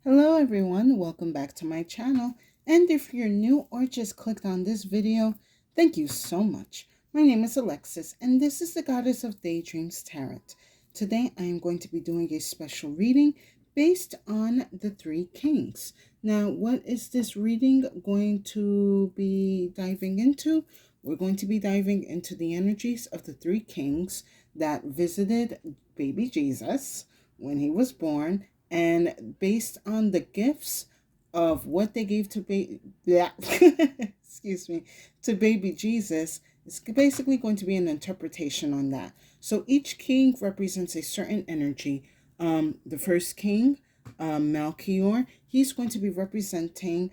Hello everyone, welcome back to my channel. And if you're new or just clicked on this video, thank you so much. My name is Alexis and this is the Goddess of Daydreams Tarot. Today I am going to be doing a special reading based on the Three Kings. Now, what is this reading going to be diving into? We're going to be diving into the energies of the Three Kings that visited baby Jesus when he was born, and based on the gifts of what they gave to excuse me, to baby Jesus, it's basically going to be an interpretation on that. So each king represents a certain energy. The first king, Melchior, he's going to be representing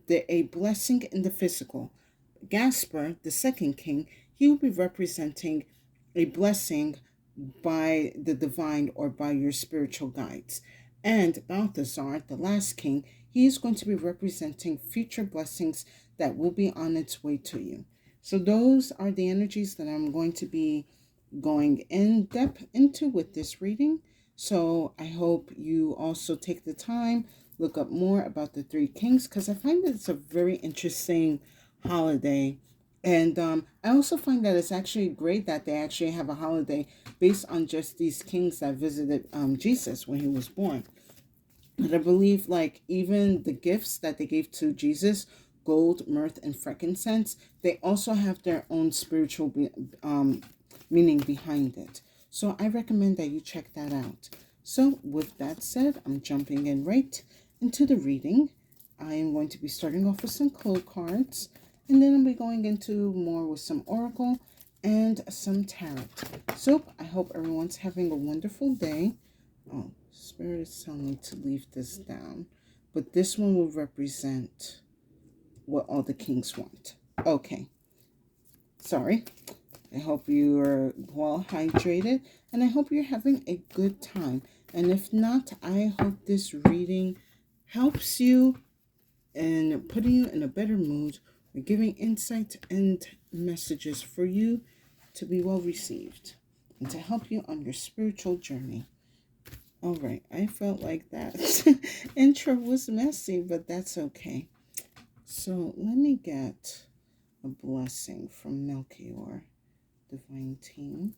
a blessing in the physical. Gaspar, the second king, he will be representing a blessing by the divine or by your spiritual guides. And Balthazar, the last king, he is going to be representing future blessings that will be on its way to you. So those are the energies that I'm going to be going in depth into with this reading. So I hope you also take the time, look up more about the Three Kings, because I find that it's a very interesting holiday. And I also find that it's actually great that they actually have a holiday based on just these kings that visited Jesus when he was born. And I believe, like, even the gifts that they gave to Jesus, gold, myrrh, and frankincense, they also have their own spiritual meaning behind it. So I recommend that you check that out. So with that said, I'm jumping in right into the reading. I am going to be starting off with some cold cards, and then I'll be going into more with some oracle and some tarot. So I hope everyone's having a wonderful day. Oh, Spirit is telling me to leave this down, but this one will represent what all the kings want. Okay, sorry. I hope you are well hydrated, and I hope you're having a good time. And if not, I hope this reading helps you in putting you in a better mood, or giving insight and messages for you to be well received and to help you on your spiritual journey. All right, I felt like that intro was messy, but that's okay. So let me get a blessing from Melchior, Divine Team.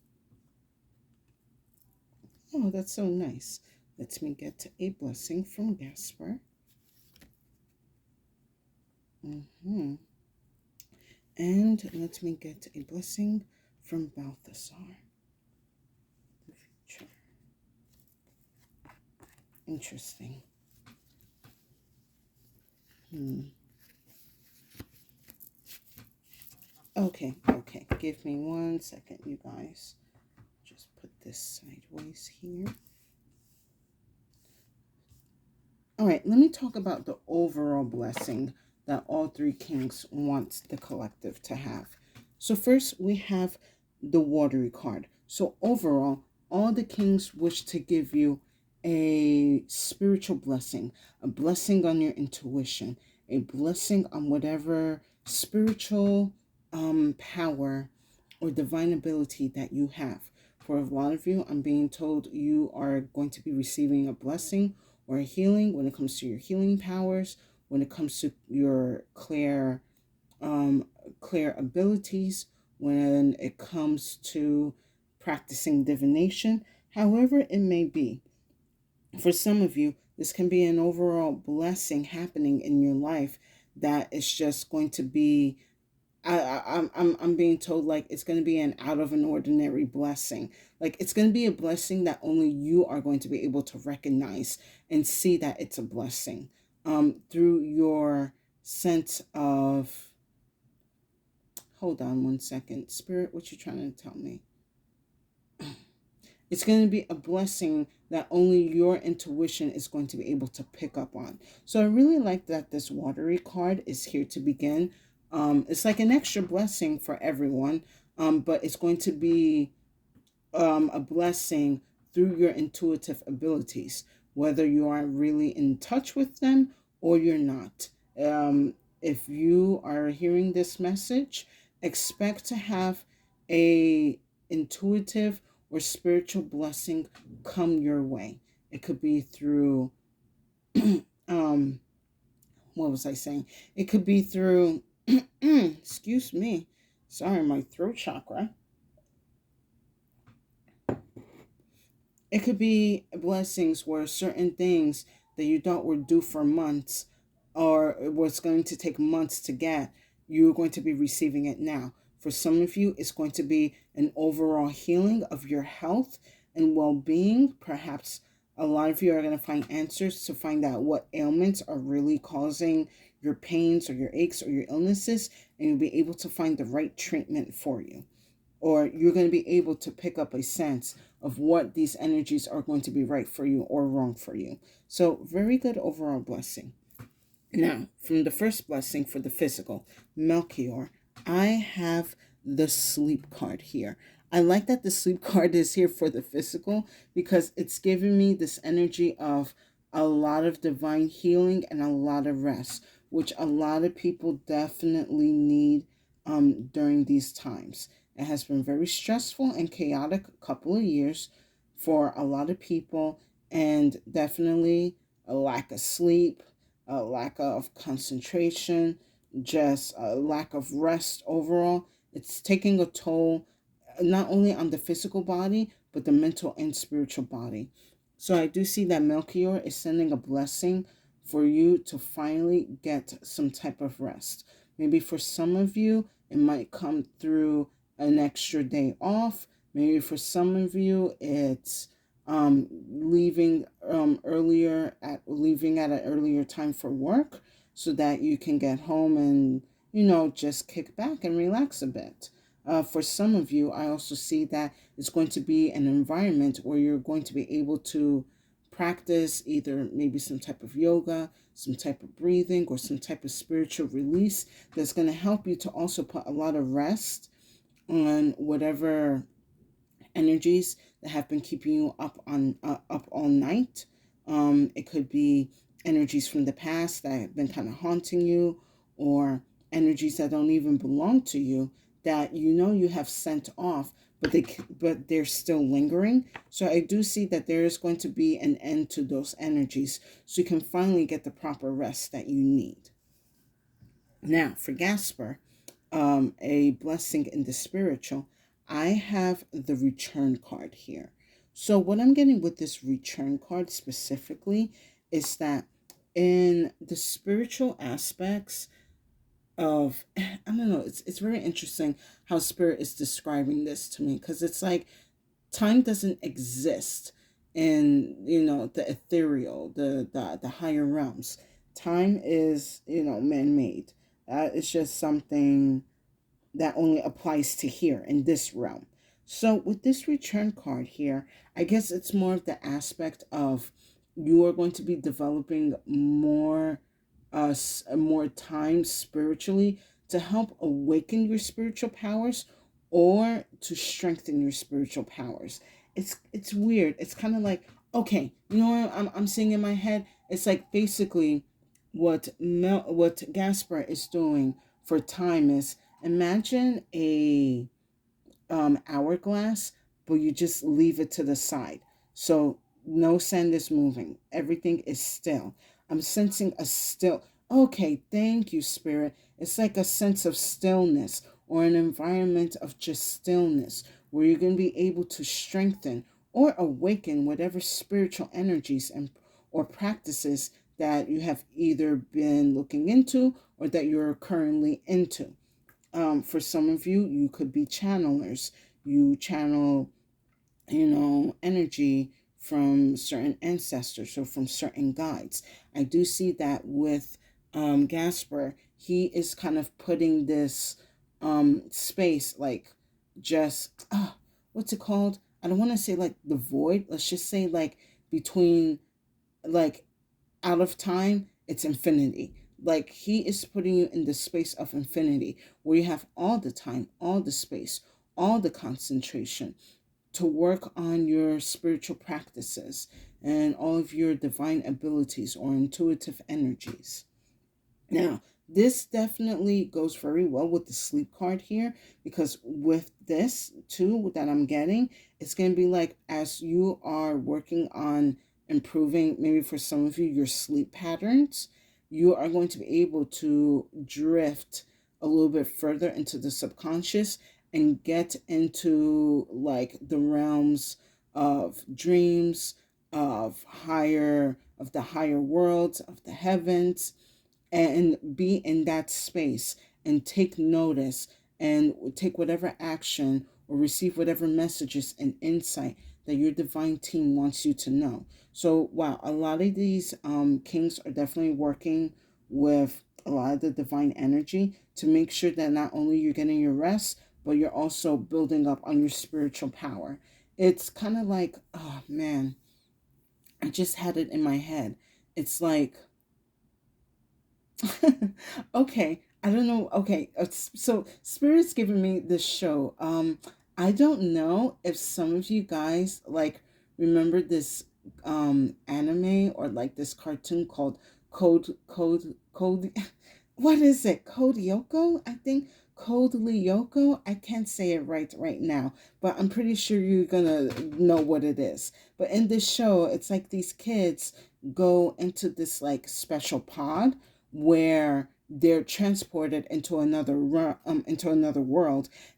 Oh, that's so nice. Let me get a blessing from Gaspar. And let me get a blessing from Balthazar. The future. Interesting. Okay. Give me 1 second, you guys. Just put this sideways here. All right, let me talk about the overall blessing that all three kings want the collective to have. So first we have the watery card. So overall, all the kings wish to give you a spiritual blessing, a blessing on your intuition, a blessing on whatever spiritual power or divine ability that you have. For a lot of you, I'm being told you are going to be receiving a blessing or a healing when it comes to your healing powers, when it comes to your clear abilities, when it comes to practicing divination, however it may be. For some of you, this can be an overall blessing happening in your life that is just going to be I'm being told like it's going to be an out of an ordinary blessing. Like it's going to be a blessing that only you are going to be able to recognize and see that it's a blessing through your sense of. Hold on 1 second, Spirit. What you trying to tell me? It's going to be a blessing that only your intuition is going to be able to pick up on. So I really like that this watery card is here to begin. It's like an extra blessing for everyone, but it's going to be a blessing through your intuitive abilities, whether you are really in touch with them or you're not. If you are hearing this message, expect to have a intuitive or spiritual blessing come your way. It could be through um what was I saying? It could be through excuse me. Sorry, my throat chakra. It could be blessings where certain things that you thought were due for months or it was going to take months to get, you're going to be receiving it now. For some of you, it's going to be an overall healing of your health and well being. Perhaps a lot of you are going to find answers to find out what ailments are really causing your pains or your aches or your illnesses, and you'll be able to find the right treatment for you, or you're going to be able to pick up a sense of what these energies are going to be right for you or wrong for you. So, very good overall blessing. Now, from the first blessing for the physical, Melchior, I have the sleep card here. I like that the sleep card is here for the physical because it's giving me this energy of a lot of divine healing and a lot of rest, which a lot of people definitely need during these times. It has been very stressful and chaotic a couple of years for a lot of people, and definitely a lack of sleep, a lack of concentration, just a lack of rest overall. It's taking a toll not only on the physical body, but the mental and spiritual body. So I do see that Melchior is sending a blessing for you to finally get some type of rest. Maybe for some of you, it might come through an extra day off. Maybe for some of you, it's leaving at an earlier time for work so that you can get home and just kick back and relax a bit. For some of you, I also see that it's going to be an environment where you're going to be able to practice either maybe some type of yoga, some type of breathing, or some type of spiritual release that's going to help you to also put a lot of rest on whatever energies that have been keeping you up all night. It could be energies from the past that have been kind of haunting you, or energies that don't even belong to you that you have sent off, but they're still lingering. So I do see that there is going to be an end to those energies, so you can finally get the proper rest that you need. Now, for Gaspar, a blessing in the spiritual, I have the return card here. So, what I'm getting with this return card specifically is that in the spiritual aspects of, I don't know, it's very interesting how Spirit is describing this to me, because it's like time doesn't exist in the ethereal, the higher realms. Time is man-made. It's just something that only applies to here in this realm. So with this return card here, I guess it's more of the aspect of you are going to be developing more time spiritually to help awaken your spiritual powers or to strengthen your spiritual powers. It's weird. It's kind of like, okay, you know what I'm seeing in my head? It's like basically what Gaspar is doing for time is, imagine a hourglass, but you just leave it to the side. So no sand is moving. Everything is still. I'm sensing a still. Okay, thank you, Spirit. It's like a sense of stillness or an environment of just stillness where you're going to be able to strengthen or awaken whatever spiritual energies and or practices that you have either been looking into or that you're currently into. For some of you, you could be channelers. You channel, energy from certain ancestors or from certain guides. I do see that with Gaspar. He is kind of putting this space, like just, what's it called? I don't want to say like the void. Let's just say like between, like, out of time, it's infinity. Like he is putting you in the space of infinity where you have all the time, all the space, all the concentration to work on your spiritual practices and all of your divine abilities or intuitive energies. Now, this definitely goes very well with the sleep card here, because with this too that I'm getting, it's going to be like as you are working on improving, maybe for some of you, your sleep patterns. You are going to be able to drift a little bit further into the subconscious and get into like the realms of dreams, of the higher worlds, of the heavens, and be in that space and take notice and take whatever action or receive whatever messages and insight that your divine team wants you to know. So, wow, a lot of these kings are definitely working with a lot of the divine energy to make sure that not only you're getting your rest, but you're also building up on your spiritual power. It's kind of like, oh man, I just had it in my head. It's like, okay, I don't know. Okay, so Spirit's giving me this show. I don't know if some of you guys like remember this anime or like this cartoon called Code. What is it? Code Lyoko? I think Code Lyoko. I can't say it right now, but I'm pretty sure you're gonna know what it is. But in this show, it's like these kids go into this like special pod where they're transported into another world,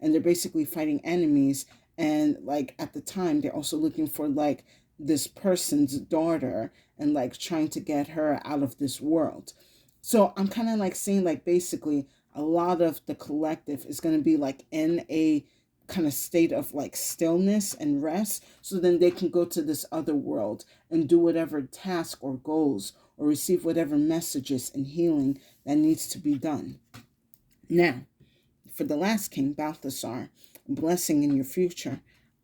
and they're basically fighting enemies. And like at the time, they're also looking for like this person's daughter and like trying to get her out of this world. So I'm kind of like saying like basically a lot of the collective is going to be like in a kind of state of like stillness and rest, so then they can go to this other world and do whatever task or goals or receive whatever messages and healing that needs to be done. Now, for the last king, Balthazar, blessing in your future,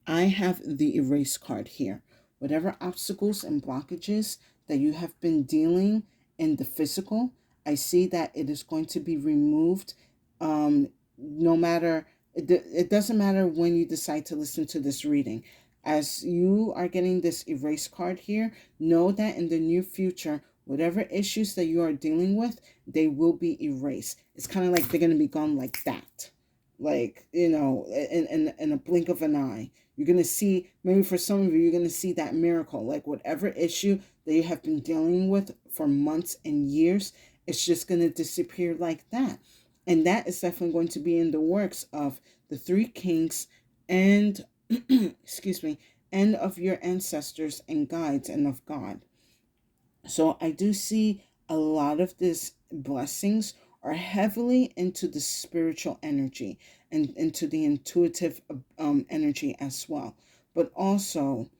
I have the erase card here. Whatever obstacles and blockages that you have been dealing in the physical, I see that it is going to be removed. No matter, it doesn't matter when you decide to listen to this reading. As you are getting this erase card here, know that in the near future, whatever issues that you are dealing with, they will be erased. It's kind of like they're going to be gone like that. Like, in a blink of an eye. You're going to see, maybe for some of you, you're going to see that miracle. Like whatever issue that you have been dealing with for months and years, it's just going to disappear like that. And that is definitely going to be in the works of the three kings and, excuse me, and of your ancestors and guides and of God. So I do see a lot of these blessings are heavily into the spiritual energy and into the intuitive energy as well. But also,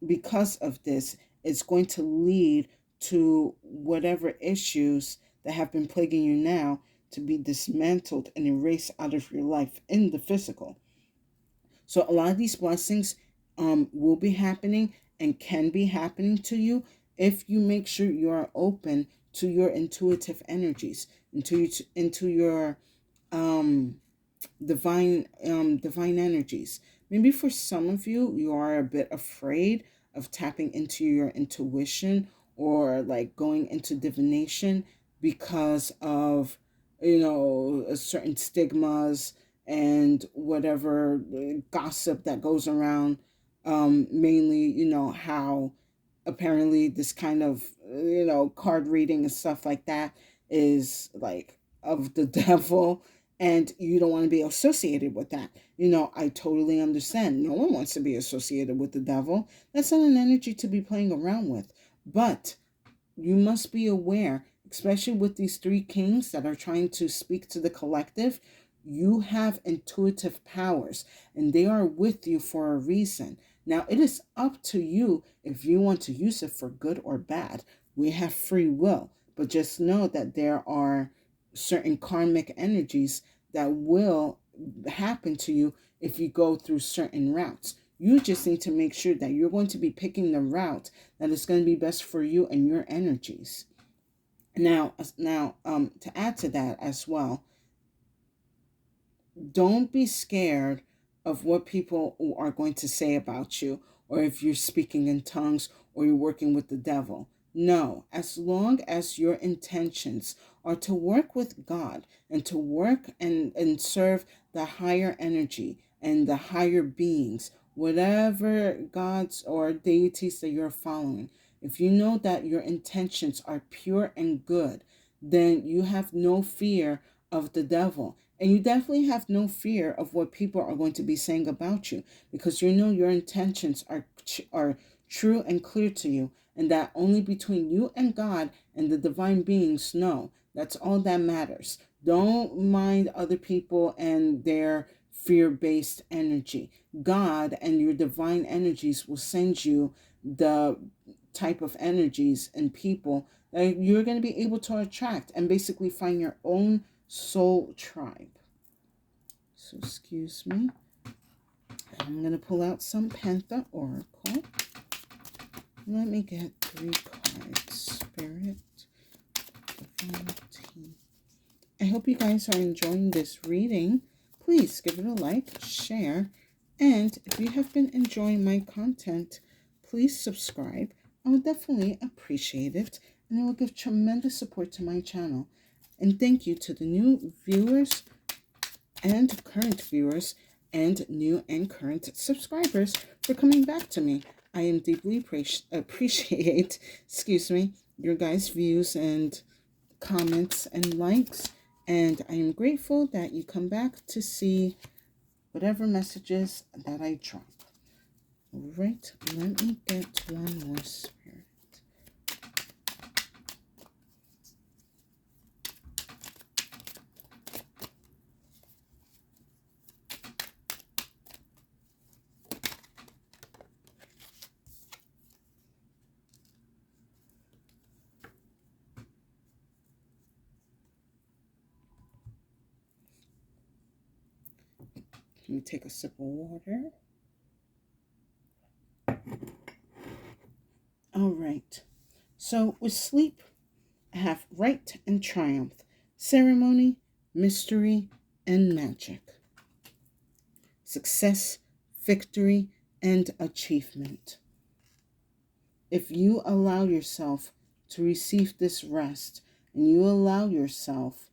because of this, it's going to lead to whatever issues that have been plaguing you now to be dismantled and erased out of your life in the physical. So a lot of these blessings will be happening and can be happening to you if you make sure you are open to your intuitive energies, into your um, divine energies. Maybe for some of you, you are a bit afraid of tapping into your intuition or like going into divination because of certain stigmas and whatever gossip that goes around. Mainly, how apparently this kind of card reading and stuff like that is like of the devil, and you don't want to be associated with that. I totally understand. No one wants to be associated with the devil. That's not an energy to be playing around with. But you must be aware, especially with these three kings that are trying to speak to the collective, you have intuitive powers and they are with you for a reason. Now, it is up to you if you want to use it for good or bad. We have free will, but just know that there are certain karmic energies that will happen to you if you go through certain routes. You just need to make sure that you're going to be picking the route that is going to be best for you and your energies. Now, to add to that as well, don't be scared of what people are going to say about you, or if you're speaking in tongues or you're working with the devil. No, as long as your intentions are to work with God and to work and serve the higher energy and the higher beings, whatever gods or deities that you're following, if you know that your intentions are pure and good, then you have no fear of the devil. And you definitely have no fear of what people are going to be saying about you, because you know your intentions are true and clear to you, and that only between you and God and the divine beings know. That's all that matters. Don't mind other people and their fear-based energy. God and your divine energies will send you the type of energies and people that you're going to be able to attract and basically find your own soul tribe. So excuse me. I'm going to pull out some Panther Oracle. Let me get 3 cards. Spirit, Divinity. I hope you guys are enjoying this reading. Please give it a like, share, and if you have been enjoying my content, please subscribe. I would definitely appreciate it, and it will give tremendous support to my channel. And thank you to the new viewers and current viewers and new and current subscribers for coming back to me. I am deeply appreciate, your guys' views and comments and likes, and I am grateful that you come back to see whatever messages that I drop. All right, let me get one more spirit. Let me take a sip of water. All right. So with sleep, I have right and triumph, ceremony, mystery, and magic, success, victory, and achievement. If you allow yourself to receive this rest and you allow yourself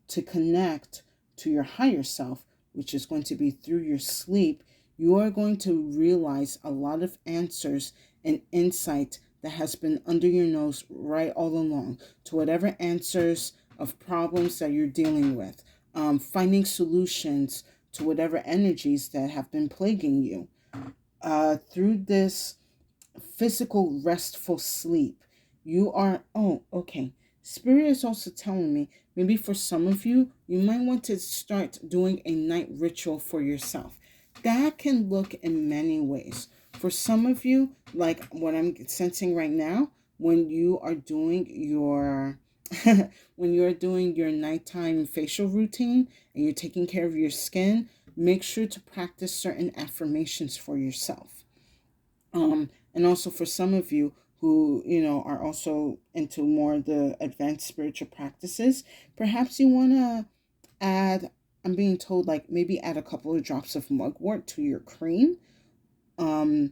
to connect to your higher self, which is going to be through your sleep, you are going to realize a lot of answers and insight that has been under your nose right all along to whatever answers of problems that you're dealing with, finding solutions to whatever energies that have been plaguing you. Through this physical restful sleep, you are, oh, okay. Spirit is also telling me, maybe for some of you, you might want to start doing a night ritual for yourself. That can look in many ways. For some of you, like what I'm sensing right now, when you are doing your when you're doing your nighttime facial routine and you're taking care of your skin, make sure to practice certain affirmations for yourself. And also for some of you who, are also into more the advanced spiritual practices, perhaps you want to add, I'm being told, like maybe add a couple of drops of mugwort to your cream. Oh,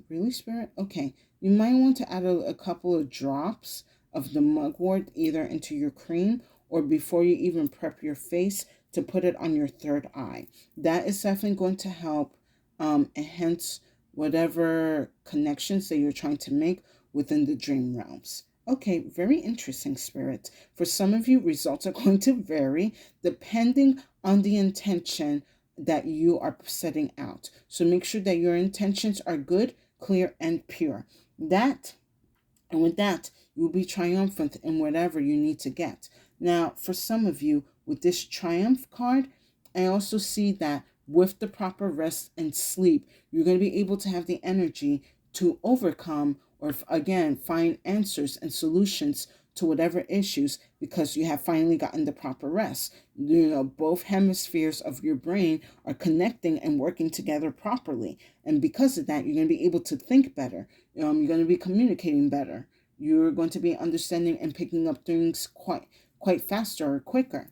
really, Spirit? Okay. You might want to add a couple of drops of the mugwort either into your cream or before you even prep your face to put it on your third eye. That is definitely going to help enhance whatever connections that you're trying to make within the dream realms. Okay, very interesting, Spirit. For some of you, results are going to vary depending on the intention that you are setting out. So make sure that your intentions are good, clear, and pure. And with that, you will be triumphant in whatever you need to get. Now, for some of you, with this triumph card, I also see that with the proper rest and sleep, you're going to be able to have the energy to overcome or, again, find answers and solutions to whatever issues because you have finally gotten the proper rest. Both hemispheres of your brain are connecting and working together properly. And because of that, you're going to be able to think better. You're going to be communicating better. You're going to be understanding and picking up things quite faster or quicker.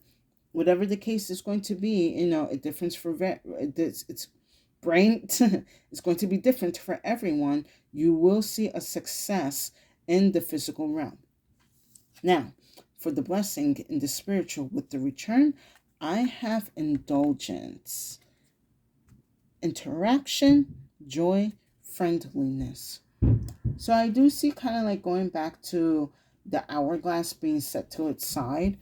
Whatever the case is going to be, a difference for it's brain is going to be different for everyone. You will see a success in the physical realm. Now, for the blessing in the spiritual with the return, I have indulgence, interaction, joy, friendliness. So I do see kind of like going back to the hourglass being set to its side.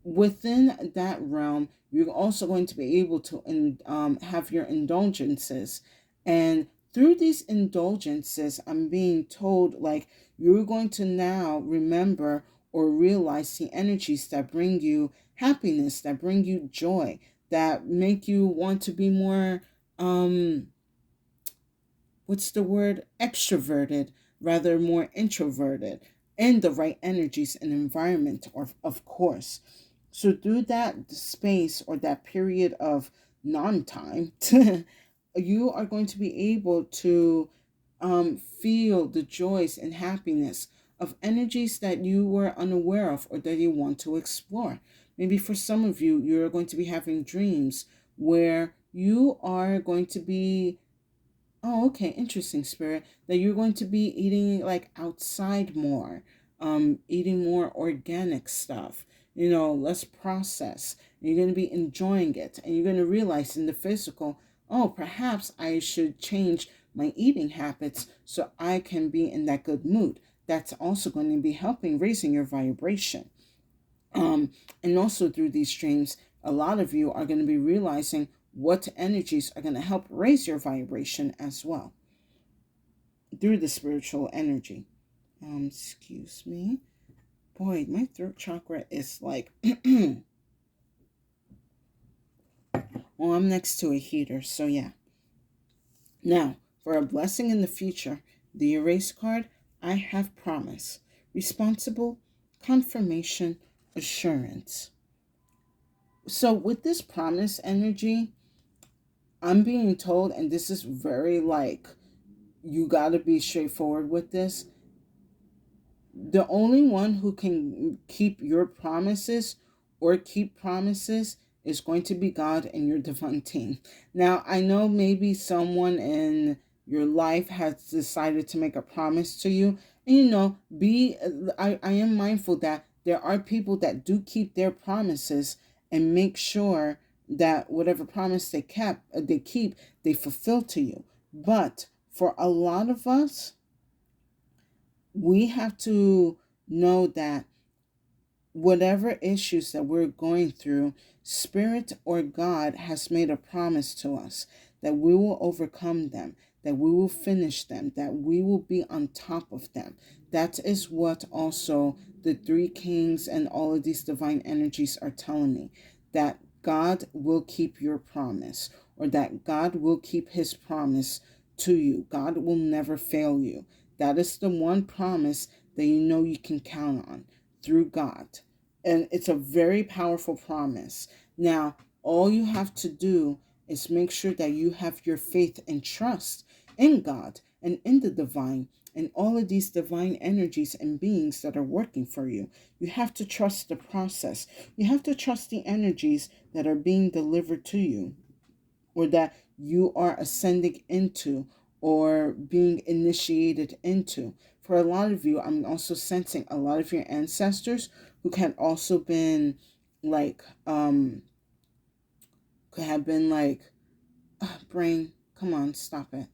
Within that realm, you're also going to be able to have your indulgences. And through these indulgences, I'm being told like you're going to now remember or realize the energies that bring you happiness, that bring you joy, that make you want to be more what's the word, extroverted rather more introverted, in the right energies and environment, or of course. So through that space or that period of non-time, you are going to be able to feel the joys and happiness of energies that you were unaware of or that you want to explore. Maybe for some of you, you're going to be having dreams where you are going to be, oh, okay, interesting, Spirit. That you're going to be eating like outside more, eating more organic stuff, less processed. You're going to be enjoying it, and you're going to realize in the physical, oh, perhaps I should change my eating habits so I can be in that good mood. That's also going to be helping raising your vibration. Um, and also through these streams, a lot of you are going to be realizing what energies are going to help raise your vibration as well through the spiritual energy. Excuse me. Boy, my throat chakra is like, well, I'm next to a heater, so yeah. Now, for a blessing in the future, the erase card, I have promise, responsible, confirmation, assurance. So with this promise energy, I'm being told, and this is very like, you got to be straightforward with this. The only one who can keep your promises or keep promises is going to be God and your divine team. Now, I know maybe someone in your life has decided to make a promise to you. And I am mindful that there are people that do keep their promises and make sure that whatever promise they keep, they fulfill to you. But for a lot of us, we have to know that whatever issues that we're going through, Spirit or God has made a promise to us that we will overcome them, that we will finish them, that we will be on top of them. That is what also the three kings and all of these divine energies are telling me, that God will keep your promise, or that God will keep his promise to you. God will never fail you. That is the one promise that you know you can count on through God. And it's a very powerful promise. Now, all you have to do is make sure that you have your faith and trust in God and in the divine and all of these divine energies and beings that are working for you. You have to trust the process. You have to trust the energies that are being delivered to you, or that you are ascending into or being initiated into. For a lot of you, I'm also sensing a lot of your ancestors who can also been like, could have been like, brain, come on, stop it.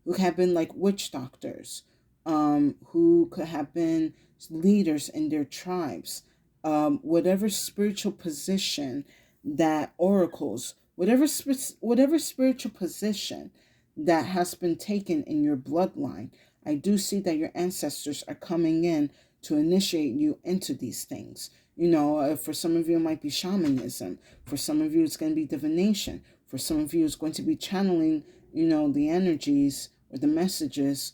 Who have been like witch doctors, who could have been leaders in their tribes, whatever spiritual position that oracles, whatever spiritual position that has been taken in your bloodline. I do see that your ancestors are coming in to initiate you into these things. For some of you, it might be shamanism. For some of you, it's going to be divination. For some of you, it's going to be channeling, the energies or the messages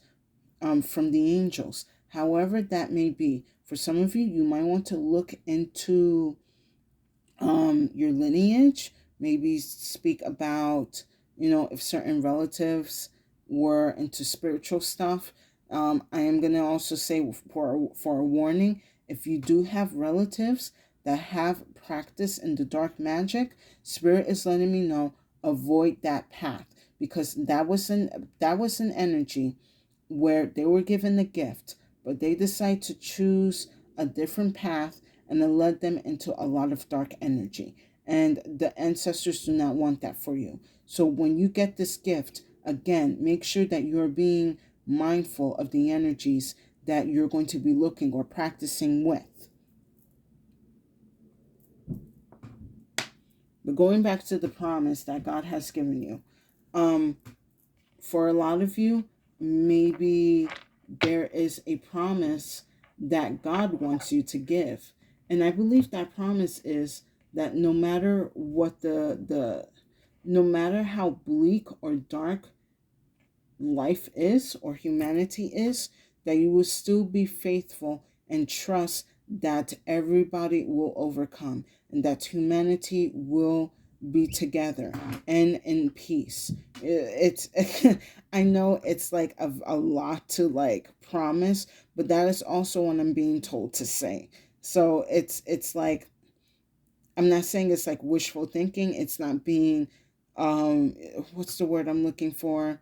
from the angels. However that may be. For some of you, you might want to look into your lineage, maybe speak about, if certain relatives were into spiritual stuff. I am going to also say for a warning, if you do have relatives that have practice in the dark magic, Spirit is letting me know, avoid that path, because that was an energy where they were given the gift, but they decide to choose a different path, and it led them into a lot of dark energy. And the ancestors do not want that for you. So when you get this gift, Again, make sure that you're being mindful of the energies that you're going to be looking or practicing with. But going back to the promise that God has given you, for a lot of you, maybe there is a promise that God wants you to give. And I believe that promise is that no matter what no matter how bleak or dark life is or humanity is, that you will still be faithful and trust that everybody will overcome and that humanity will be together and in peace. It's I know it's like a lot to like promise, but that is also what I'm being told to say. So it's like, I'm not saying it's like wishful thinking. It's not being um what's the word I'm looking for?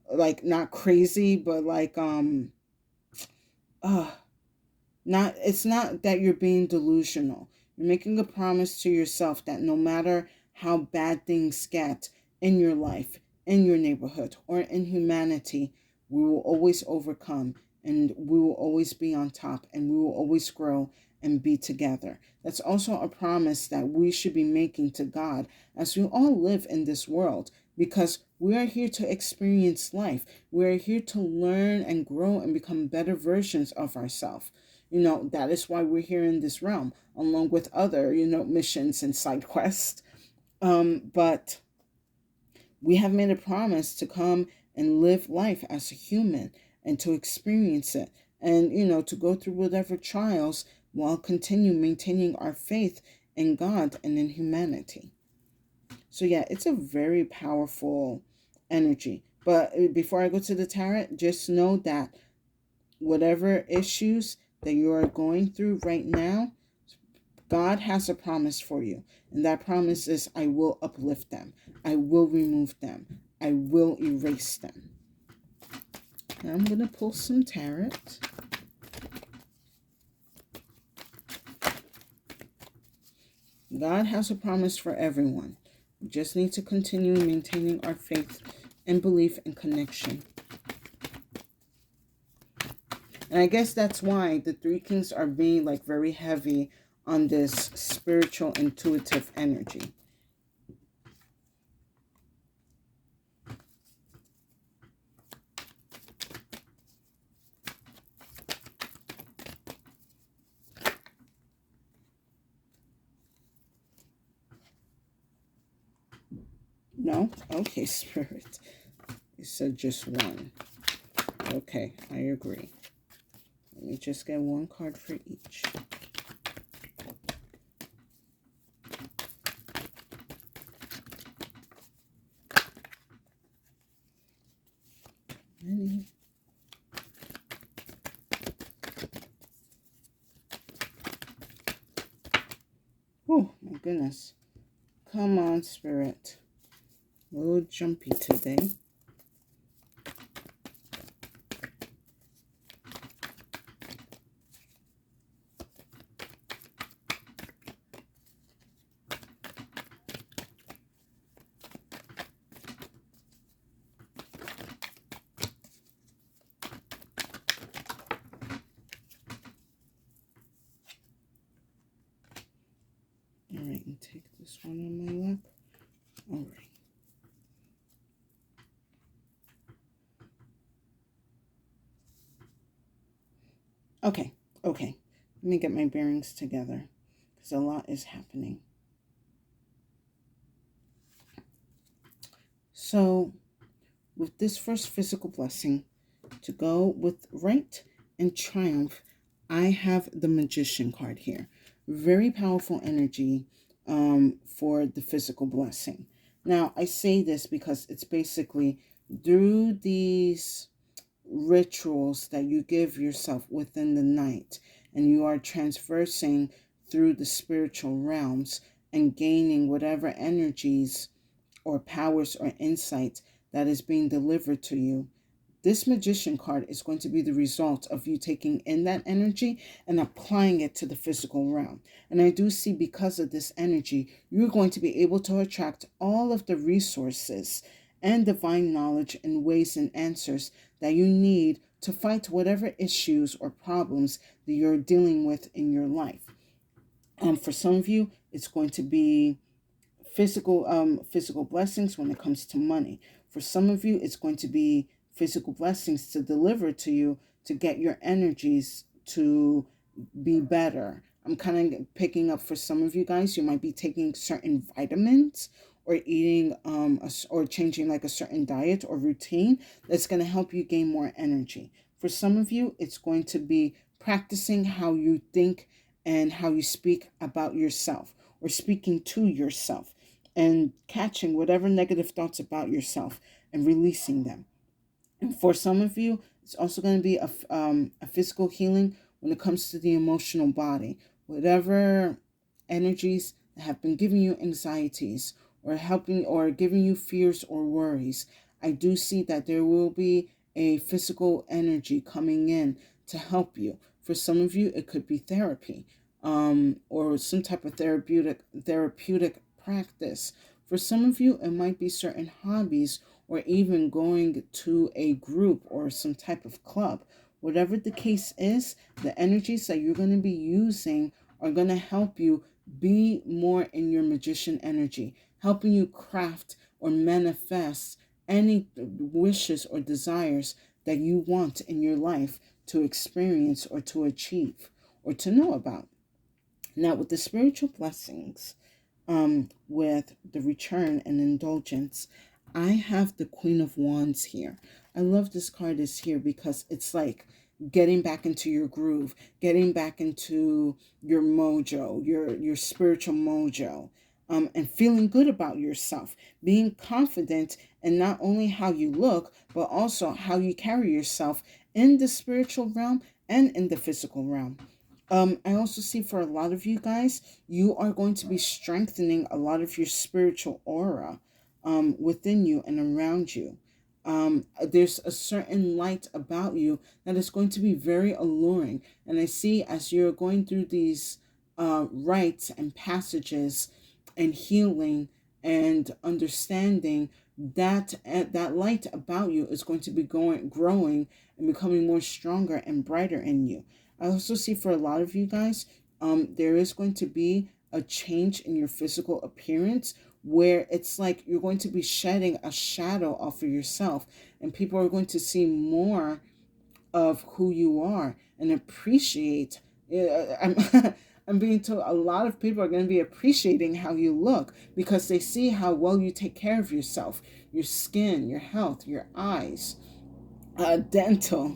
Like not crazy, but like uh not, it's not that you're being delusional. You're making a promise to yourself that no matter how bad things get in your life, in your neighborhood, or in humanity, we will always overcome and we will always be on top and we will always grow and be together. That's also a promise that we should be making to God as we all live in this world, because we are here to experience life. We are here to learn and grow and become better versions of ourselves. That is why we're here in this realm, along with other, missions and side quests. But we have made a promise to come and live life as a human and to experience it and, to go through whatever trials while continue maintaining our faith in God and in humanity. So yeah, it's a very powerful energy. But before I go to the tarot, just know that whatever issues that you are going through right now, God has a promise for you. And that promise is, I will uplift them. I will remove them. I will erase them. Now I'm going to pull some tarot. God has a promise for everyone. We just need to continue maintaining our faith and belief and connection. And I guess that's why the Three Kings are being like very heavy on this spiritual intuitive energy. No? Okay, Spirit. You said just one. Okay, I agree. Let me just get one card for each. Many. Oh, my goodness. Come on, Spirit. A little jumpy today. All right, and take this one on my lap. All right. Okay. Let me get my bearings together because a lot is happening. So, with this first physical blessing, to go with right and triumph, I have the Magician card here. Very powerful energy for the physical blessing. Now, I say this because it's basically through these rituals that you give yourself within the night, and you are transversing through the spiritual realms and gaining whatever energies or powers or insight that is being delivered to you. This Magician card is going to be the result of you taking in that energy and applying it to the physical realm. And I do see, because of this energy, you're going to be able to attract all of the resources and divine knowledge and ways and answers that you need to fight whatever issues or problems that you're dealing with in your life. For some of you, it's going to be physical blessings when it comes to money. For some of you, it's going to be physical blessings to deliver to you to get your energies to be better. I'm kind of picking up for some of you guys, you might be taking certain vitamins or eating or changing like a certain diet or routine that's going to help you gain more energy. For some of you, it's going to be practicing how you think and how you speak about yourself or speaking to yourself and catching whatever negative thoughts about yourself and releasing them. And for some of you, it's also going to be a physical healing when it comes to the emotional body. Whatever energies that have been giving you anxieties or helping or giving you fears or worries, I do see that there will be a physical energy coming in to help you. For some of you, it could be therapy, or some type of therapeutic practice. For some of you, it might be certain hobbies or even going to a group or some type of club. Whatever the case is, the energies that you're going to be using are going to help you be more in your magician energy, helping you craft or manifest any wishes or desires that you want in your life to experience or to achieve or to know about. Now, with the spiritual blessings, with the return and indulgence, I have the Queen of Wands here. I love this card is here because it's like getting back into your groove, getting back into your mojo, your spiritual mojo, and feeling good about yourself, being confident in not only how you look, but also how you carry yourself in the spiritual realm and in the physical realm. I also see for a lot of you guys, you are going to be strengthening a lot of your spiritual aura within you and around you. There's a certain light about you that is going to be very alluring. And I see as you're going through these rites and passages and healing and understanding, that light about you is going to be growing and becoming more stronger and brighter in you. I also see for a lot of you guys, there is going to be a change in your physical appearance where it's like you're going to be shedding a shadow off of yourself, and people are going to see more of who you are and appreciate. I'm, I'm being told a lot of people are going to be appreciating how you look because they see how well you take care of yourself, your skin, your health, your eyes, dental,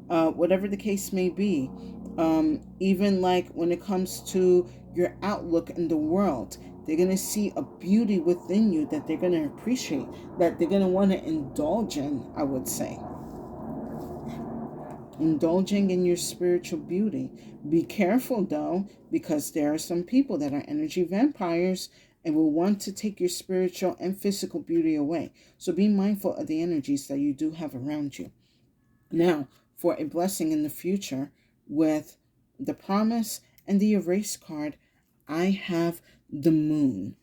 whatever the case may be. Even like when it comes to your outlook in the world, they're going to see a beauty within you that they're going to appreciate, that they're going to want to indulge in, I would say. Indulging in your spiritual beauty. Be careful though, because there are some people that are energy vampires and will want to take your spiritual and physical beauty away. So be mindful of the energies that you do have around you. Now, for a blessing in the future with the promise and the erase card, I have the moon.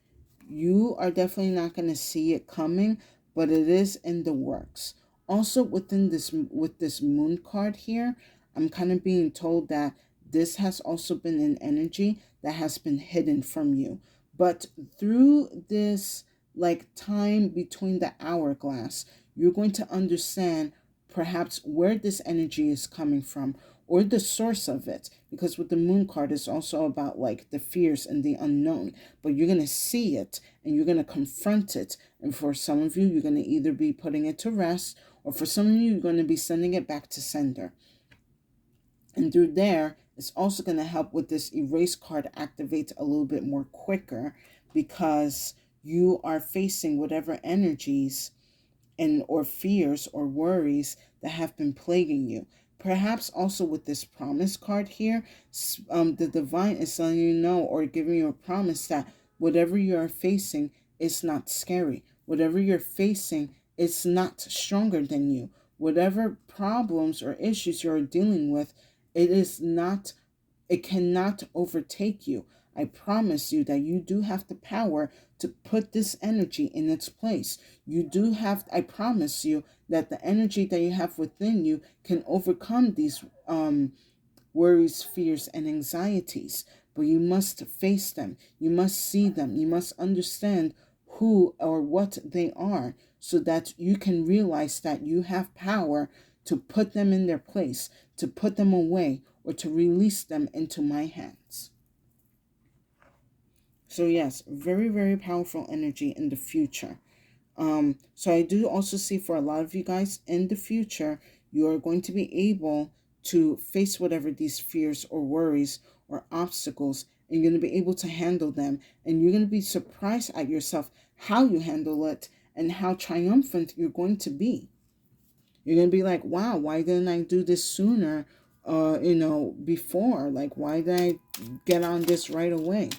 You are definitely not going to see it coming, but it is in the works. Also within this with this moon card here, I'm kind of being told that this has also been an energy that has been hidden from you. But through this like time between the hourglass, you're going to understand perhaps where this energy is coming from or the source of it, because with the moon card it's also about like the fears and the unknown, but you're going to see it and you're going to confront it, and for some of you you're going to either be putting it to rest, or for some of you you're going to be sending it back to sender. And through there, it's also going to help with this erase card activate a little bit more quicker, because you are facing whatever energies and or fears or worries that have been plaguing you. Perhaps also with this promise card here, the divine is letting you know or giving you a promise that whatever you are facing is not scary. Whatever you're facing is not stronger than you. Whatever problems or issues you're dealing with, it is not, it cannot overtake you. I promise you that you do have the power to put this energy in its place. You do have, I promise you that the energy that you have within you can overcome these worries, fears, and anxieties. But you must face them. You must see them. You must understand who or what they are so that you can realize that you have power to put them in their place, to put them away, or to release them into my hands. So yes, very, very powerful energy in the future. So I do also see for a lot of you guys in the future, you are going to be able to face whatever these fears or worries or obstacles, and you're going to be able to handle them. And you're going to be surprised at yourself how you handle it and how triumphant you're going to be. You're going to be like, wow, why didn't I do this sooner? Before, like, why did I get on this right away?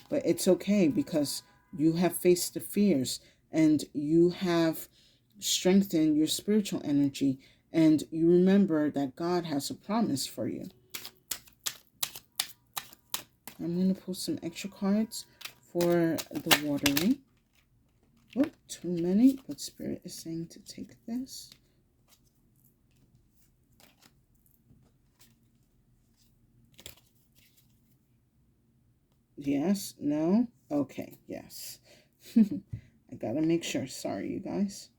But it's okay because you have faced the fears and you have strengthened your spiritual energy, and you remember that God has a promise for you. I'm going to pull some extra cards for the watery. Oh, too many, but Spirit is saying to take this. Yes, no, okay, yes. I gotta make sure. Sorry, you guys.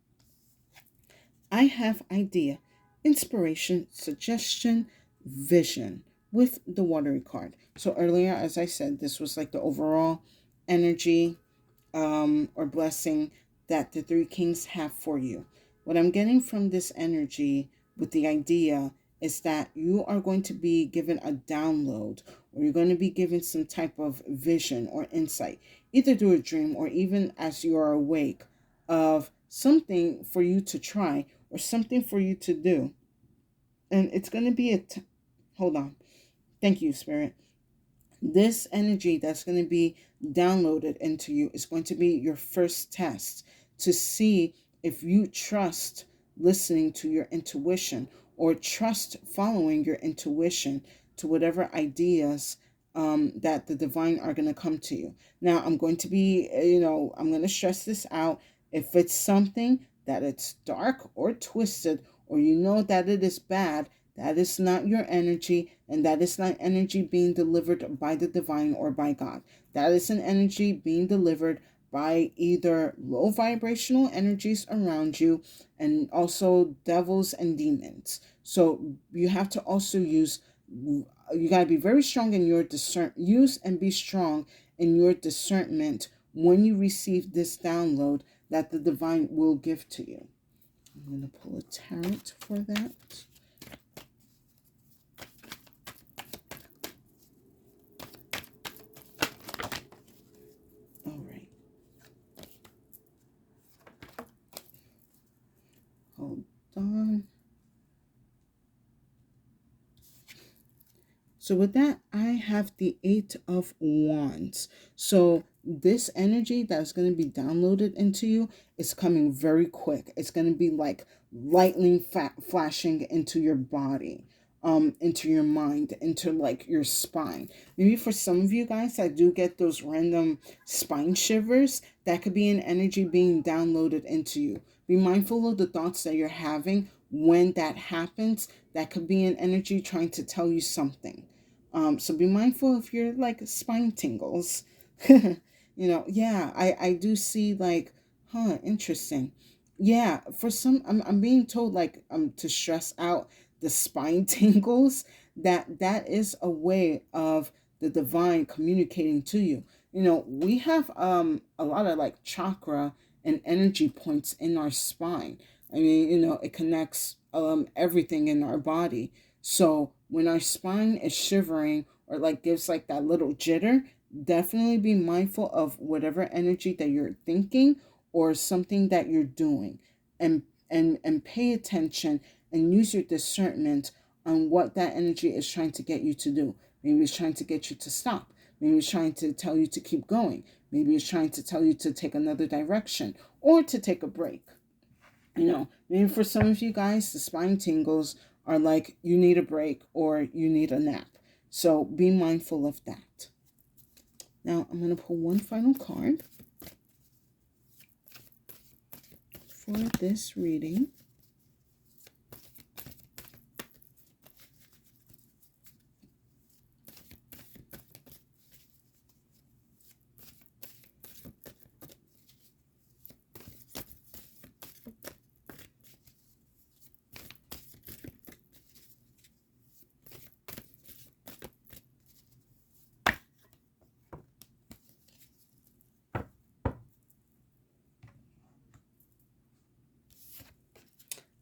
I have idea, inspiration, suggestion, vision with the watery card. So earlier, as I said, this was like the overall energy or blessing that the three kings have for you. What I'm getting from this energy with the idea is that you are going to be given a download, or you're going to be given some type of vision or insight, either through a dream or even as you are awake, of something for you to try or something for you to do. And it's going to be hold on. Thank you, Spirit. This energy that's going to be downloaded into you is going to be your first test to see if you trust listening to your intuition or trust following your intuition to whatever ideas that the divine are going to come to you. Now, I'm going to be, I'm going to stress this out. If it's something that it's dark or twisted, or you know that it is bad, that is not your energy, and that is not energy being delivered by the divine or by God. That is an energy being delivered by either low vibrational energies around you and also devils and demons. So you have to also you got to be very strong in your use and be strong in your discernment when you receive this download that the divine will give to you. I'm going to pull a tarot for that. All right. Hold on. So with that, I have the Eight of Wands. So this energy that's going to be downloaded into you is coming very quick. It's going to be like lightning flashing into your body, into your mind, into like your spine. Maybe for some of you guys that do get those random spine shivers, that could be an energy being downloaded into you. Be mindful of the thoughts that you're having when that happens. That could be an energy trying to tell you something. So be mindful if you're like spine tingles. Yeah, I do see like, interesting. Yeah, for some, I'm being told like to stress out the spine tingles. That is a way of the divine communicating to you. We have a lot of like chakra and energy points in our spine. I mean, it connects everything in our body. So when our spine is shivering or like gives like that little jitter, definitely be mindful of whatever energy that you're thinking or something that you're doing, and pay attention and use your discernment on what that energy is trying to get you to do. Maybe it's trying to get you to stop. Maybe it's trying to tell you to keep going. Maybe it's trying to tell you to take another direction or to take a break. Maybe for some of you guys, the spine tingles are like you need a break or you need a nap. So be mindful of that. Now, I'm going to pull one final card for this reading.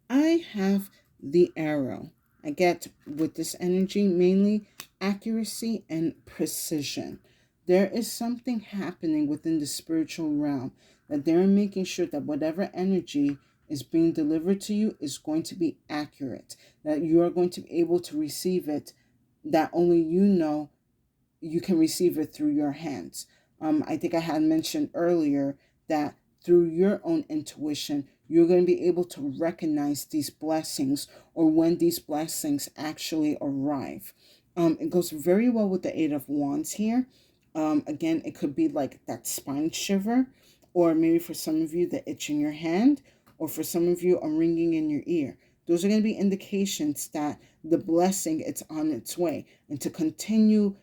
I have the arrow. I get with this energy mainly accuracy and precision. There is something happening within the spiritual realm that they're making sure that whatever energy is being delivered to you is going to be accurate, that you are going to be able to receive it, that only you know you can receive it through your hands. I think I had mentioned earlier that through your own intuition, you're going to be able to recognize these blessings or when these blessings actually arrive. It goes very well with the Eight of Wands here. Again, it could be like that spine shiver, or maybe for some of you, the itch in your hand, or for some of you, a ringing in your ear. Those are going to be indications that the blessing, it's on its way. And to continue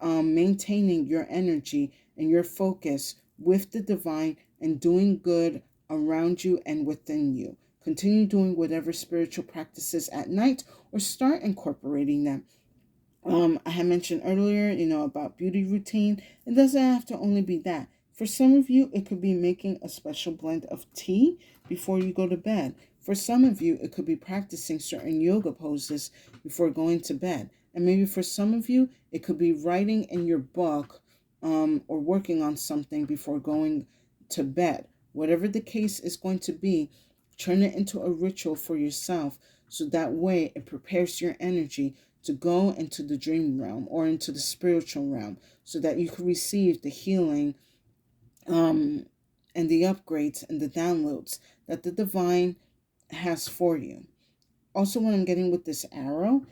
maintaining your energy and your focus with the divine and doing good around you and within you. Continue doing whatever spiritual practices at night or start incorporating them. I had mentioned earlier, about beauty routine. It doesn't have to only be that. For some of you, it could be making a special blend of tea before you go to bed. For some of you, it could be practicing certain yoga poses before going to bed. And maybe for some of you, it could be writing in your book or working on something before going to bed. Whatever the case is going to be, turn it into a ritual for yourself so that way it prepares your energy to go into the dream realm or into the spiritual realm so that you can receive the healing and the upgrades and the downloads that the divine has for you. Also, what I'm getting with this arrow,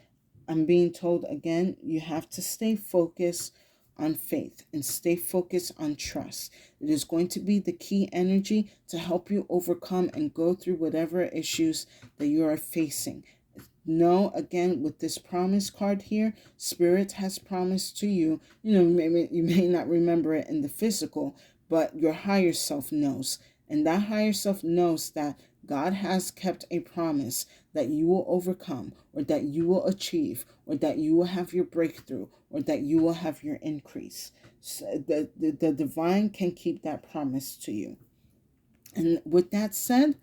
I'm being told again, you have to stay focused on faith and stay focused on trust. It is going to be the key energy to help you overcome and go through whatever issues that you are facing. No, again, with this promise card here, Spirit has promised to you, maybe you may not remember it in the physical, but your higher self knows. And that higher self knows that God has kept a promise that you will overcome, or that you will achieve, or that you will have your breakthrough, or that you will have your increase. So the divine can keep that promise to you. And with that said,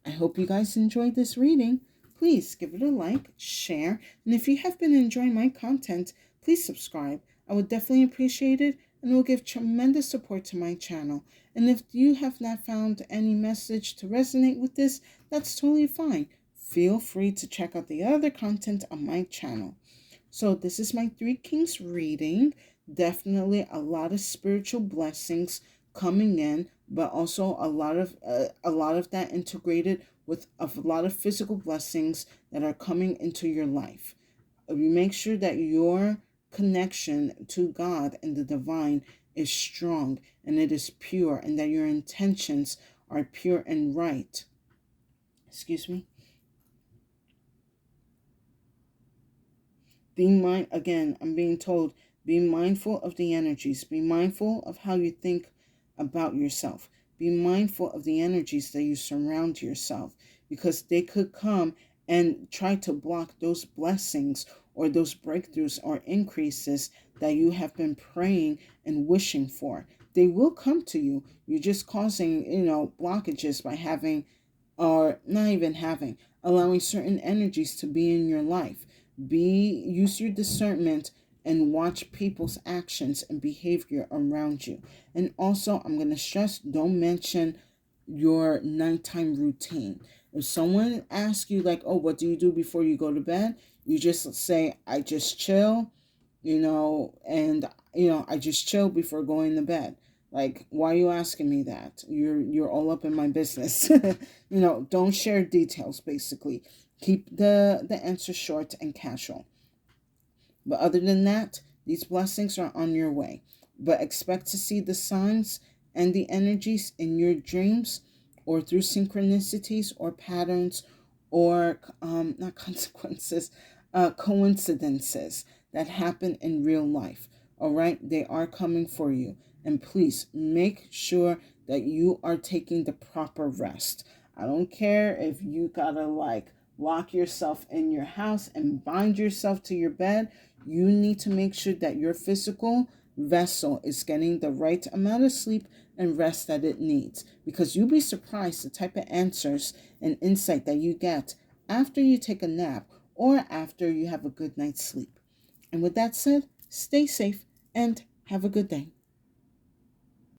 I hope you guys enjoyed this reading. Please give it a like, share, and if you have been enjoying my content, please subscribe. I would definitely appreciate it, and it will give tremendous support to my channel. And if you have not found any message to resonate with this, that's totally fine. Feel free to check out the other content on my channel. So this is my Three Kings reading. Definitely a lot of spiritual blessings coming in, but also a lot of that integrated with a lot of physical blessings that are coming into your life. You make sure that your connection to God and the divine is strong and it is pure, and that your intentions are pure and right. Excuse me. I'm being told, be mindful of the energies. Be mindful of how you think about yourself. Be mindful of the energies that you surround yourself, because they could come and try to block those blessings or those breakthroughs or increases that you have been praying and wishing for. They will come to you. You're just causing, blockages by having, or not even having, allowing certain energies to be in your life. Use your discernment and watch people's actions and behavior around you. And also, I'm going to stress, don't mention your nighttime routine. If someone asks you like, oh, what do you do before you go to bed? You just say, I just chill, and I just chill before going to bed. Like, why are you asking me that? You're all up in my business. Don't share details, basically. Keep the answer short and casual. But other than that, these blessings are on your way. but expect to see the signs and the energies in your dreams or through synchronicities or patterns or not consequences, coincidences that happen in real life. All right, they are coming for you. And please make sure that you are taking the proper rest. I don't care if you gotta lock yourself in your house and bind yourself to your bed. You need to make sure that your physical vessel is getting the right amount of sleep and rest that it needs, because you'll be surprised the type of answers and insight that you get after you take a nap or after you have a good night's sleep. And with that said, stay safe and have a good day.